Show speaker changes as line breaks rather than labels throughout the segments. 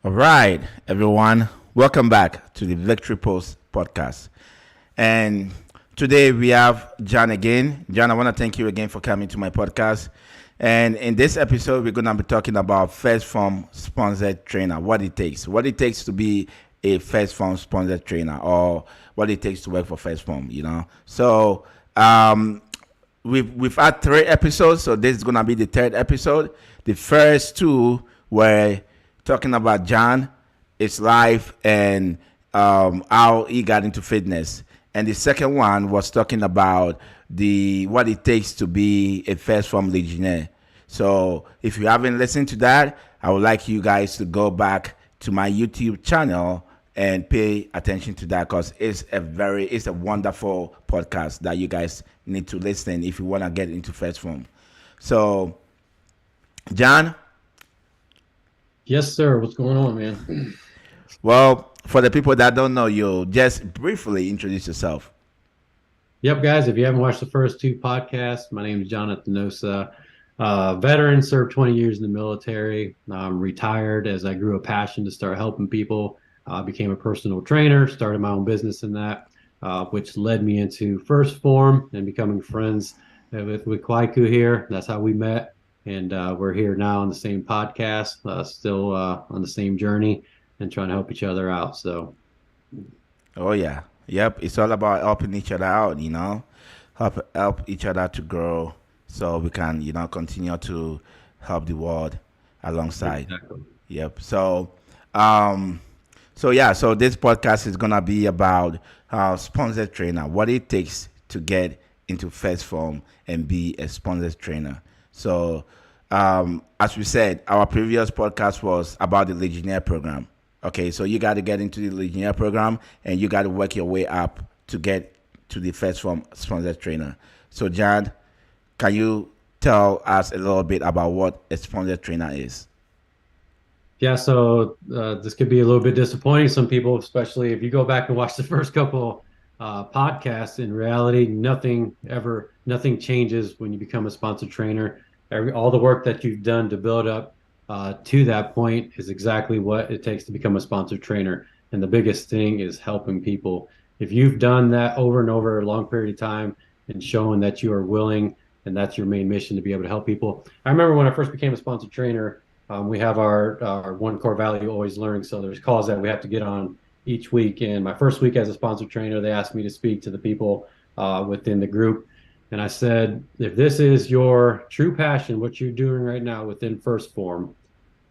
All right, everyone. Welcome back to the Victory Post podcast. And today we have John again. John, I want to thank you again for coming to my podcast. And in this episode, we're going to be talking about First Form sponsored trainer, what it takes to be a First Form sponsored trainer, or what it takes to work for First Form. So we've had 3 episodes, so this is going to be the third episode. The first two were talking about John, his life, and how he got into fitness. And the second one was talking about the what it takes to be a First Form Legionnaire. So if you haven't listened to that, I would like you guys to go back to my YouTube channel and pay attention to that, because it's a wonderful podcast that you guys need to listen if you want to get into First Form. So, John.
Yes, sir. What's going on, man?
Well, for the people that don't know you, just briefly introduce yourself.
Yep, guys. If you haven't watched the first 2 podcasts, my name is Jonathan Nosa. Veteran, served 20 years in the military. Retired as I grew a passion to start helping people. Became a personal trainer, started my own business in that, which led me into First Form and becoming friends with Kwaiku here. That's how we met. And we're here now on the same podcast, still on the same journey and trying to help each other out. So,
oh yeah, yep. It's all about helping each other out. Help each other to grow, so we can continue to help the world alongside.
exactly.
Yep. So this podcast is gonna be about sponsored trainer, what it takes to get into First Form and be a sponsored trainer. So, as we said, our previous podcast was about the Legionnaire program. Okay, so you got to get into the Legionnaire program and you got to work your way up to get to the First Form sponsored trainer. So, John, can you tell us a little bit about what a sponsored trainer is?
Yeah, so this could be a little bit disappointing. Some people, especially if you go back and watch the first couple podcasts, in reality, nothing changes when you become a sponsored trainer. All the work that you've done to build up to that point is exactly what it takes to become a sponsored trainer. And the biggest thing is helping people. If you've done that over and over a long period of time and showing that you are willing and that's your main mission to be able to help people. I remember when I first became a sponsored trainer, we have our one core value, always learning. So there's calls that we have to get on each week. And my first week as a sponsored trainer, they asked me to speak to the people within the group. And I said, if this is your true passion, what you're doing right now within First Form,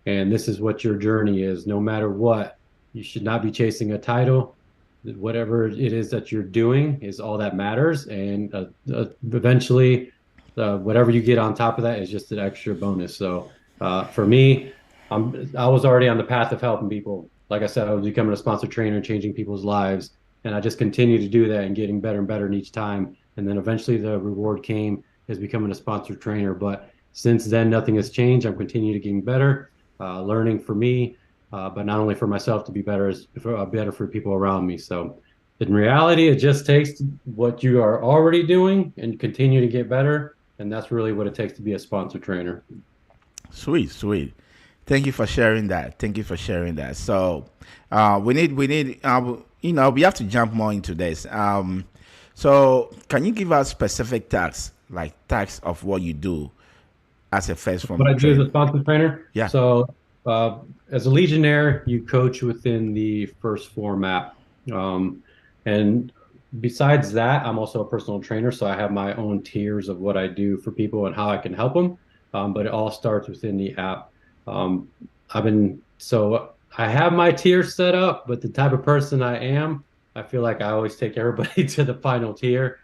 and this is what your journey is, no matter what, you should not be chasing a title. Whatever it is that you're doing is all that matters. And eventually, whatever you get on top of that is just an extra bonus. So for me, I was already on the path of helping people. Like I said, I was becoming a sponsored trainer and changing people's lives. And I just continue to do that and getting better and better in each time. And then eventually the reward came as becoming a sponsored trainer. But since then, nothing has changed. I'm continuing to getting better, learning for me, but not only for myself to be better, better for people around me. So in reality, it just takes what you are already doing and continue to get better. And that's really what it takes to be a sponsored trainer.
Sweet. Thank you for sharing that. So we have to jump more into this. So can you give us specific tasks, like tasks of what you do as a First Form
What I do
trainer?
as a sponsored trainer?
Yeah.
So as a Legionnaire, you coach within the First Form app. And besides that, I'm also a personal trainer. So I have my own tiers of what I do for people and how I can help them. But it all starts within the app. I have my tiers set up, but the type of person I am, I feel like I always take everybody to the final tier.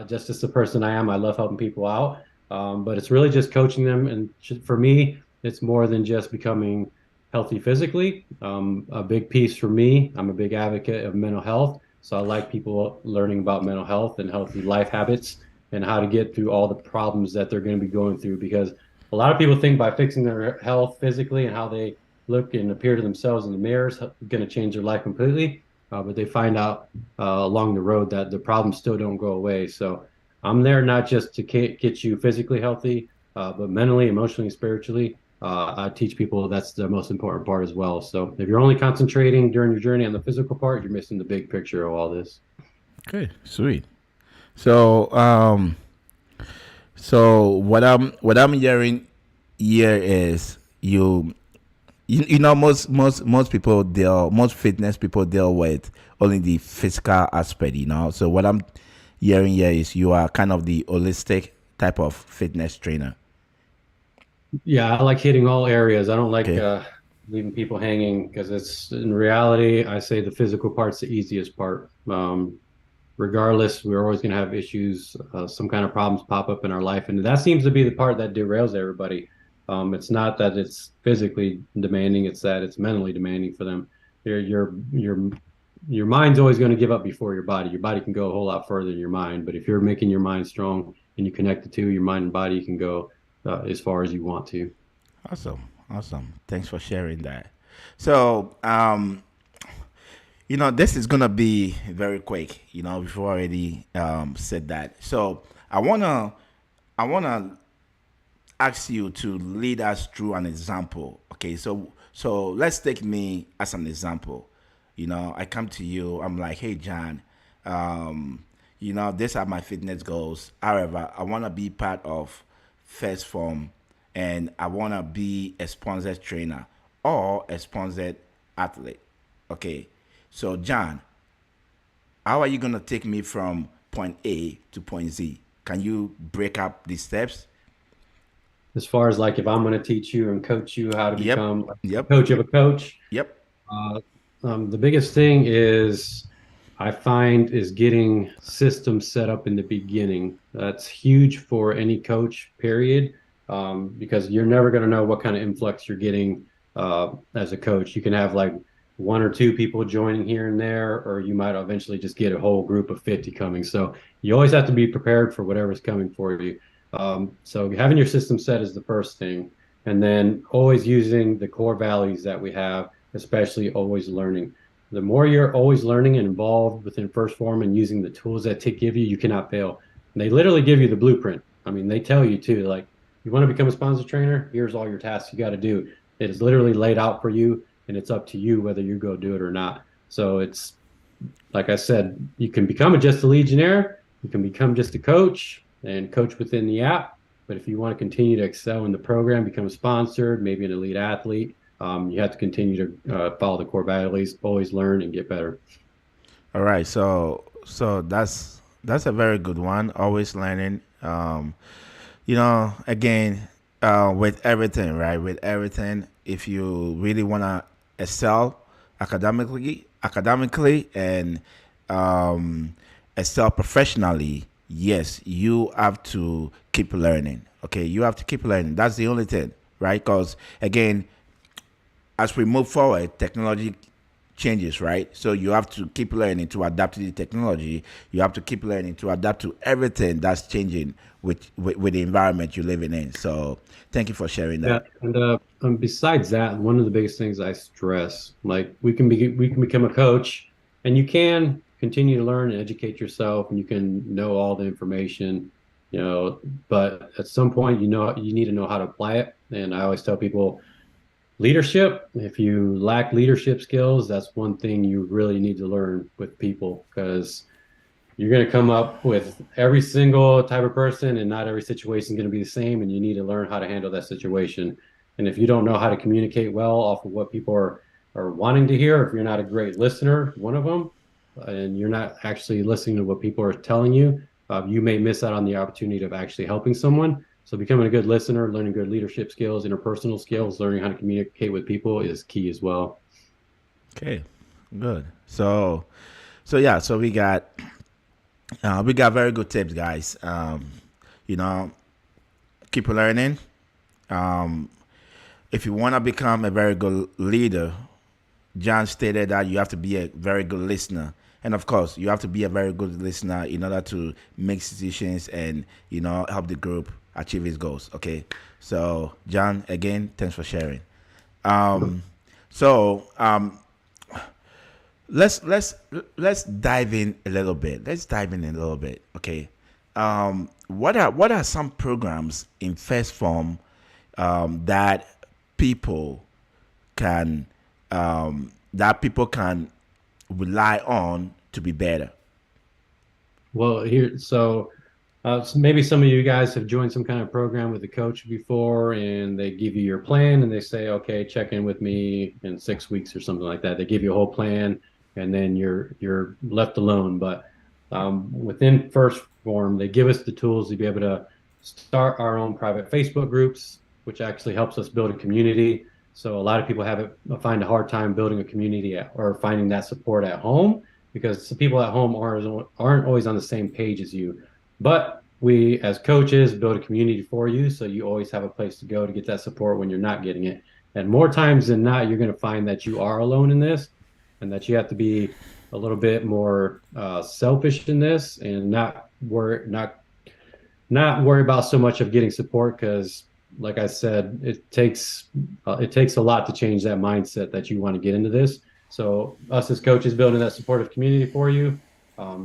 Just as the person I am, I love helping people out. But it's really just coaching them. And for me, it's more than just becoming healthy physically. A big piece for me, I'm a big advocate of mental health. So I like people learning about mental health and healthy life habits and how to get through all the problems that they're going to be going through. Because a lot of people think by fixing their health physically and how they look and appear to themselves in the mirror is going to change their life completely. But they find out along the road that the problems still don't go away. So I'm there not just to get you physically healthy, but mentally, emotionally, spiritually. I teach people that's the most important part as well. So if you're only concentrating during your journey on the physical part, you're missing the big picture of all this.
Okay, sweet. So, so what I'm hearing here is you know most people deal most fitness people deal with only the physical aspect, you know. So what I'm hearing here is you are kind of the holistic type of fitness trainer.
Yeah, I like hitting all areas. I don't like
Okay.
leaving people hanging because it's in reality, I say the physical part's the easiest part. Regardless, we're always going to have issues, some kind of problems pop up in our life, and that seems to be the part that derails everybody. It's not that it's physically demanding; it's that it's mentally demanding for them. Your mind's always going to give up before your body. Your body can go a whole lot further than your mind, but if you're making your mind strong and you connect the two, your mind and body can go as far as you want to.
Awesome. Awesome. Thanks for sharing that. So, this is gonna be very quick. We've already said that. So I wanna ask you to lead us through an example. Okay, so let's take me as an example. I come to you. I'm like, hey, John. These are my fitness goals. However, I wanna be part of First Form, and I wanna be a sponsored trainer or a sponsored athlete. Okay, so John, how are you gonna take me from point A to point Z? Can you break up the steps?
As far as like if I'm going to teach you and coach you how to
Yep,
become a
yep,
coach of a coach,
yep.
uh, the biggest thing is I find is getting systems set up in the beginning. That's huge for any coach, period, because you're never going to know what kind of influx you're getting as a coach. You can have like one or two people joining here and there, or you might eventually just get a whole group of 50 coming. So you always have to be prepared for whatever's coming for you. So having your system set is the first thing, and then always using the core values that we have, especially always learning. The more you're always learning and involved within First Form and using the tools that TIC give you, you cannot fail. And they literally give you the blueprint. I mean, they tell you too, like, you want to become a sponsor trainer, here's all your tasks you got to do. It is literally laid out for you, and it's up to you whether you go do it or not. So it's like I said, you can become just a Legionnaire, you can become just a coach and coach within the app. But if you want to continue to excel in the program, become sponsored, maybe an elite athlete, you have to continue to follow the core values, always learn and get better.
All right. So that's a very good one. Always learning. Again, with everything, right? With everything, if you really wanna excel academically, and excel professionally, yes, you have to keep learning. Okay, you have to keep learning. That's the only thing, right? Because again, as we move forward, technology changes, right? So you have to keep learning to adapt to the technology. You have to keep learning to adapt to everything that's changing with the environment you're living in. So thank you for sharing
Yeah,
that.
and besides that, one of the biggest things I stress, like we can become a coach, and you can continue to learn and educate yourself, and you can know all the information, but at some point, you need to know how to apply it. And I always tell people, leadership, if you lack leadership skills, that's one thing you really need to learn with people because you're going to come up with every single type of person, and not every situation is going to be the same, and you need to learn how to handle that situation. And if you don't know how to communicate well off of what people are wanting to hear, if you're not a great listener, one of them, and you're not actually listening to what people are telling you, you may miss out on the opportunity of actually helping someone. So becoming a good listener, learning good leadership skills, interpersonal skills, learning how to communicate with people is key as well.
Okay, good. So yeah, so we got very good tips, guys. You know, keep learning. Um, if you want to become a very good leader, John stated that you have to be a very good listener. And of course, you have to be a very good listener in order to make decisions and, help the group achieve its goals. Okay. So, John, again, thanks for sharing. Um, so, let's let's dive in a little bit. Let's dive in a little bit. Okay. What are some programs in first form that people can that people can rely on to be better?
Well, so maybe some of you guys have joined some kind of program with a coach before, and they give you your plan, and they say, "Okay, check in with me in 6 weeks or something like that." They give you a whole plan, and then you're left alone. But within First Form, they give us the tools to be able to start our own private Facebook groups, which actually helps us build a community. So a lot of people find a hard time building a community or finding that support at home because the people at home aren't always on the same page as you. But we, as coaches, build a community for you, so you always have a place to go to get that support when you're not getting it. And more times than not, you're going to find that you are alone in this, and that you have to be a little bit more selfish in this, and not worry about so much of getting support because, like I said, it takes a lot to change that mindset that you want to get into this. So us as coaches building that supportive community for you.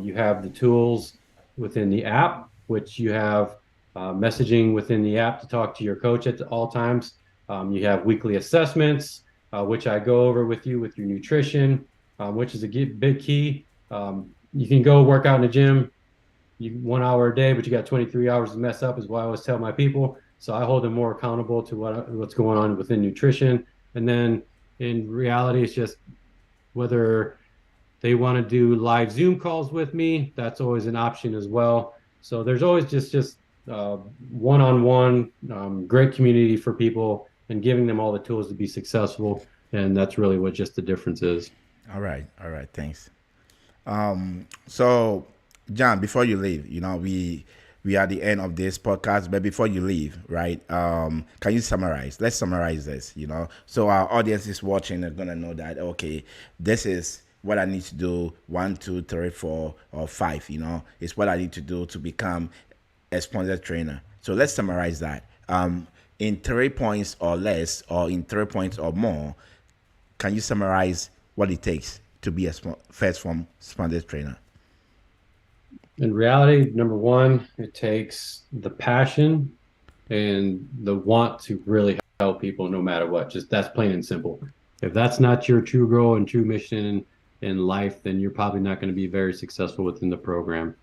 You have the tools within the app, which you have messaging within the app to talk to your coach at all times. You have weekly assessments, which I go over with you with your nutrition, which is a big key. You can go work out in the gym 1 hour a day, but you got 23 hours to mess up, is what I always tell my people. So I hold them more accountable to what's going on within nutrition. And then in reality, it's just whether they want to do live Zoom calls with me, that's always an option as well. So there's always just one-on-one, great community for people and giving them all the tools to be successful. And that's really what just the difference is.
All right, thanks. So, John, before you leave, we are at the end of this podcast, but before you leave, right? Can you summarize? Let's summarize this. So our audience is watching. They're gonna know that okay, this is what I need to do. 1, 2, 3, 4, or 5. It's what I need to do to become a sponsored trainer. So let's summarize that. In 3 points or less, or in 3 points or more, can you summarize what it takes to be a First Form sponsored trainer?
In reality, number one, it takes the passion and the want to really help people no matter what. Just that's plain and simple. If that's not your true goal and true mission in life, then you're probably not going to be very successful within the program.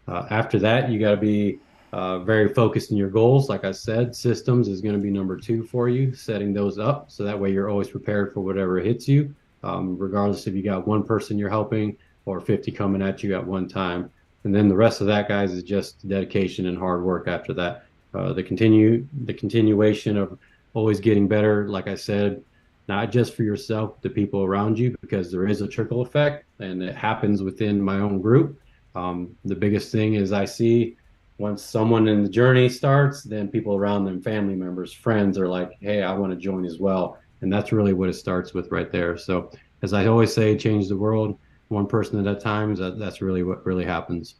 After that, you got to be very focused in your goals. Like I said, systems is going to be number 2 for you, setting those up so that way you're always prepared for whatever hits you, regardless if you got one person you're helping or 50 coming at you at one time. And then the rest of that, guys, is just dedication and hard work after that. The continuation of always getting better, like I said, not just for yourself, the people around you, because there is a trickle effect and it happens within my own group. The biggest thing is I see once someone in the journey starts, then people around them, family members, friends are like, hey, I want to join as well. And that's really what it starts with right there. So as I always say, change the world one person at a time. That's really what really happens.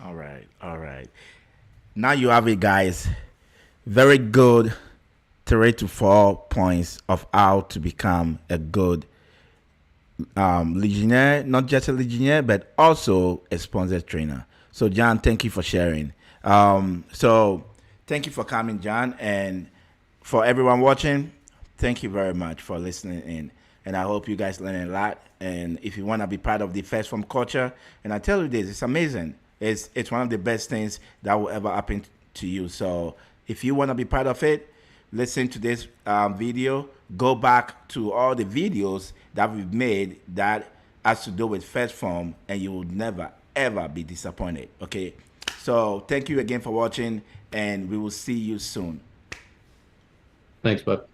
All right. Now you have it, guys. Very good 3 to 4 points of how to become a good Legionnaire, not just a Legionnaire, but also a sponsored trainer. So, John, thank you for sharing. So thank you for coming, John. And for everyone watching, thank you very much for listening in. And I hope you guys learn a lot. And if you want to be part of the First Form culture, and I tell you this, it's amazing. It's one of the best things that will ever happen to you. So if you want to be part of it, listen to this video. Go back to all the videos that we've made that has to do with First Form, and you will never, ever be disappointed. Okay? So thank you again for watching, and we will see you soon.
Thanks, bud.